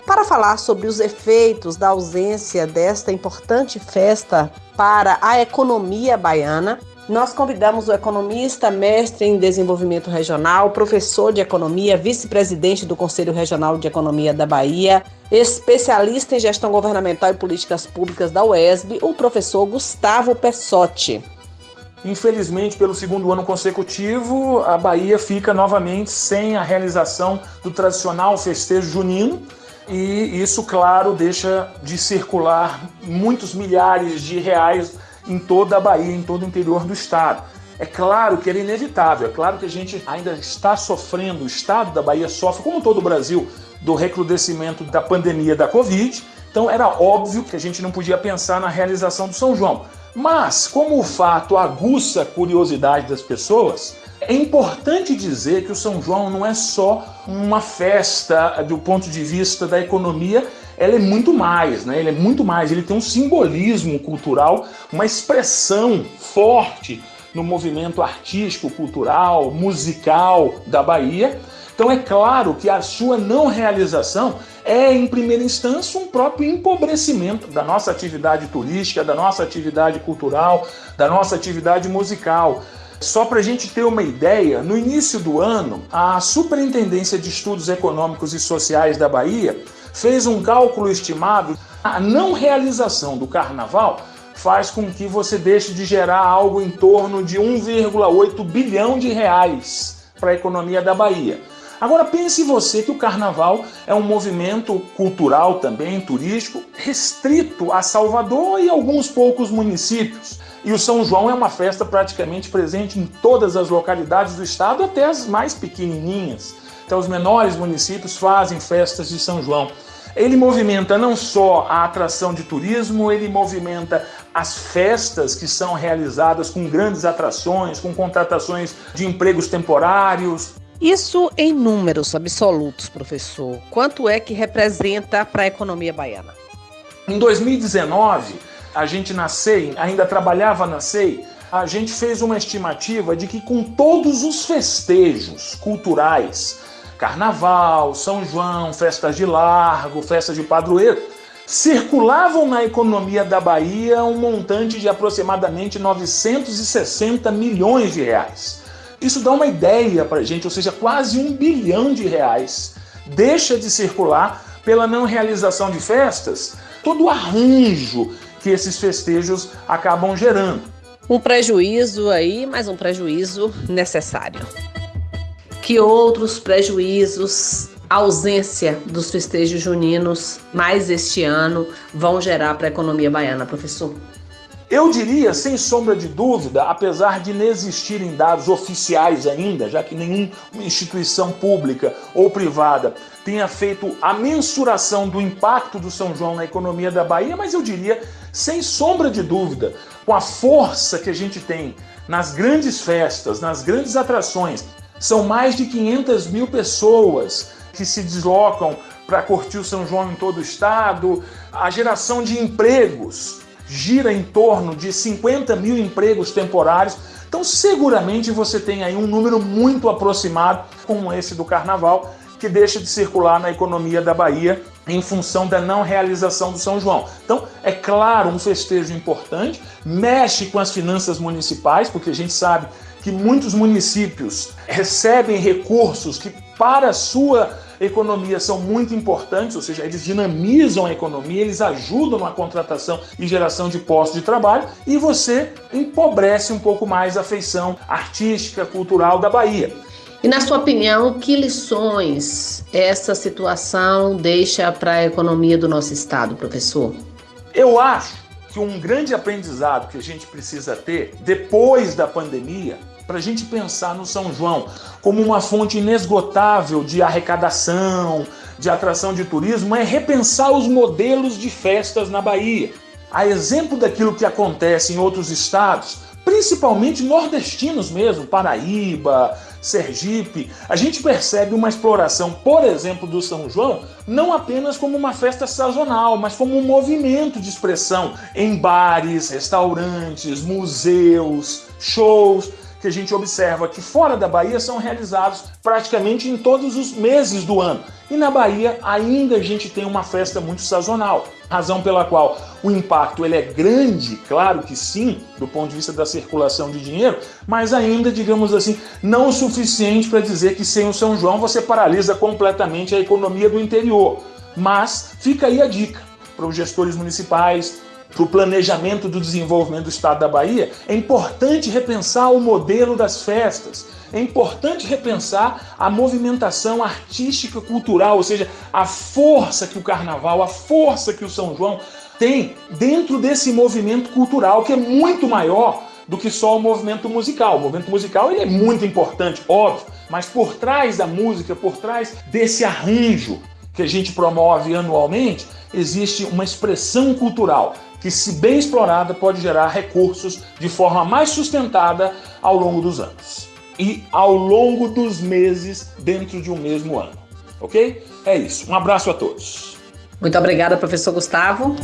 Para falar sobre os efeitos da ausência desta importante festa para a economia baiana, nós convidamos o economista, mestre em desenvolvimento regional, professor de economia, vice-presidente do Conselho Regional de Economia da Bahia, especialista em gestão governamental e políticas públicas da UESB, o professor Gustavo Pessotti. Infelizmente, pelo segundo ano consecutivo, a Bahia fica novamente sem a realização do tradicional festejo junino, e isso, claro, deixa de circular muitos milhares de reais em toda a Bahia, em todo o interior do estado. É claro que era inevitável, é claro que a gente ainda está sofrendo, o estado da Bahia sofre, como todo o Brasil, do recrudescimento da pandemia da Covid, então era óbvio que a gente não podia pensar na realização do São João. Mas, como o fato aguça a curiosidade das pessoas, é importante dizer que o São João não é só uma festa do ponto de vista da economia, ela é muito mais, né? Ele é muito mais, ele tem um simbolismo cultural, uma expressão forte no movimento artístico, cultural, musical da Bahia. Então é claro que a sua não realização é, em primeira instância, um próprio empobrecimento da nossa atividade turística, da nossa atividade cultural, da nossa atividade musical. Só para a gente ter uma ideia, no início do ano, a Superintendência de Estudos Econômicos e Sociais da Bahia fez um cálculo estimado. A não realização do carnaval faz com que você deixe de gerar algo em torno de 1,8 bilhão de reais para a economia da Bahia. Agora pense você que o carnaval é um movimento cultural também, turístico, restrito a Salvador e alguns poucos municípios. E o São João é uma festa praticamente presente em todas as localidades do estado, até as mais pequenininhas. Então os menores municípios fazem festas de São João. Ele movimenta não só a atração de turismo, ele movimenta as festas que são realizadas com grandes atrações, com contratações de empregos temporários. Isso em números absolutos, professor. Quanto é que representa para a economia baiana? Em 2019, a gente na SEI, ainda trabalhava na SEI, a gente fez uma estimativa de que com todos os festejos culturais, Carnaval, São João, festas de largo, festas de padroeiro, circulavam na economia da Bahia um montante de aproximadamente 960 milhões de reais. Isso dá uma ideia para a gente, ou seja, quase 1 bilhão de reais deixa de circular pela não realização de festas, todo o arranjo que esses festejos acabam gerando. Um prejuízo aí, mas um prejuízo necessário. Que outros prejuízos a ausência dos festejos juninos mais este ano vão gerar para a economia baiana, professor? Eu diria, sem sombra de dúvida, apesar de não existirem dados oficiais ainda, já que nenhuma instituição pública ou privada tenha feito a mensuração do impacto do São João na economia da Bahia, mas eu diria, sem sombra de dúvida, com a força que a gente tem nas grandes festas, nas grandes atrações, são mais de 500 mil pessoas que se deslocam para curtir o São João em todo o estado, a geração de empregos gira em torno de 50 mil empregos temporários. Então, seguramente você tem aí um número muito aproximado, como esse do Carnaval, que deixa de circular na economia da Bahia em função da não realização do São João. Então, é claro, um festejo importante, mexe com as finanças municipais, porque a gente sabe que muitos municípios recebem recursos que, para a sua economia, são muito importantes, ou seja, eles dinamizam a economia, eles ajudam na contratação e geração de postos de trabalho, e você empobrece um pouco mais a feição artística, cultural da Bahia. E na sua opinião, que lições essa situação deixa para a economia do nosso estado, professor? Eu acho que um grande aprendizado que a gente precisa ter depois da pandemia, para a gente pensar no São João como uma fonte inesgotável de arrecadação, de atração de turismo, é repensar os modelos de festas na Bahia. A exemplo daquilo que acontece em outros estados, principalmente nordestinos mesmo, Paraíba, Sergipe, a gente percebe uma exploração, por exemplo, do São João, não apenas como uma festa sazonal, mas como um movimento de expressão em bares, restaurantes, museus, shows. que a gente observa que fora da Bahia são realizados praticamente em todos os meses do ano. E na Bahia ainda a gente tem uma festa muito sazonal, razão pela qual o impacto ele é grande, claro que sim, do ponto de vista da circulação de dinheiro, mas ainda, digamos assim, não o suficiente para dizer que sem o São João você paralisa completamente a economia do interior. Mas fica aí a dica para os gestores municipais, para o planejamento do desenvolvimento do estado da Bahia. É importante repensar o modelo das festas, é importante repensar a movimentação artística cultural, ou seja, a força que o carnaval, a força que o São João tem dentro desse movimento cultural, que é muito maior do que só o movimento musical. O movimento musical ele é muito importante, óbvio, mas por trás da música, por trás desse arranjo que a gente promove anualmente, existe uma expressão cultural que, se bem explorada, pode gerar recursos de forma mais sustentada ao longo dos anos e ao longo dos meses dentro de um mesmo ano. Ok? É isso. Um abraço a todos. Muito obrigada, professor Gustavo.